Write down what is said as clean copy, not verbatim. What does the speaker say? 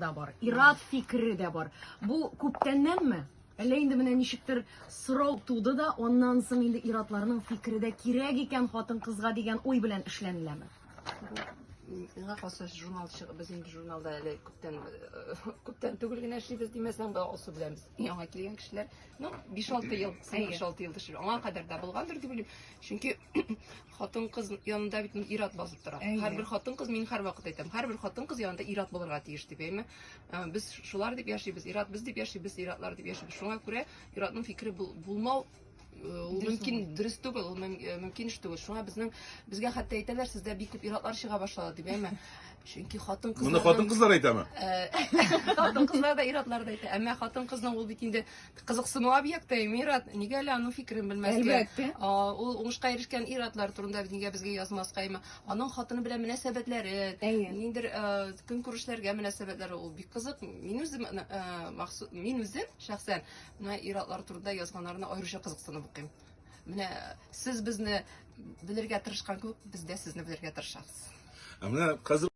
да бар, ират фикре дә бар. Бу күптәннәнме? Әллә инде менә ничектер сорау туды да, аннан соң инде иратларның фикре дә кирәк икән хатын-кызга дигән уй белән эшләнеләме? Миңа калса журналчы, без инде журналда әле күптән түгел генә эшлибез димәсәң, алсу белән без яңа килгән кешеләр, 5-6 ел, 5-6 ел эшлибез. Аңа кадәр дә булгандыр дип уйлыйм. Чөнки хатын-кыз янында бит ират басып тора. Һәрбер хатын-кыз, мин һәрвакыт әйтәм, һәрбер хатын-кыз янында ират булырга тиеш дип әйме. Без шулар дип яшибез, ират без дип яшибез, иратлар дип яшибез. Шуңа күрә иратның фикре булмау мөмкин дөрес түгел, мөмкин эш түгел. Шуңа безгә хәтта әйтәләр, сездә бик күп иратлар чыга башлады дип әйме. Чөнки хатын-кызлар Моны хатын-кызлар әйтәме? Хатын-кызлар да иратлар да әйтә. Әмма хатын-кызның ул бит инде кызыксыну объекты, ират. Нигә әле аның фикерен белмәскә? Ул уңышка ирешкән иратлар турында нигә безгә язмаска? Аның хатыны белән мөнәсәбәтләре, ниндер көнкүрешләргә мөнәсәбәтләре ул бик кызык. Мин үзем шәхсән менә иратлар турында язганнарны аеруча кызыксынып укыйм. Менә сез безне белергә тырышкан күп, без дә сезне белергә тырышабыз. Менә хәзер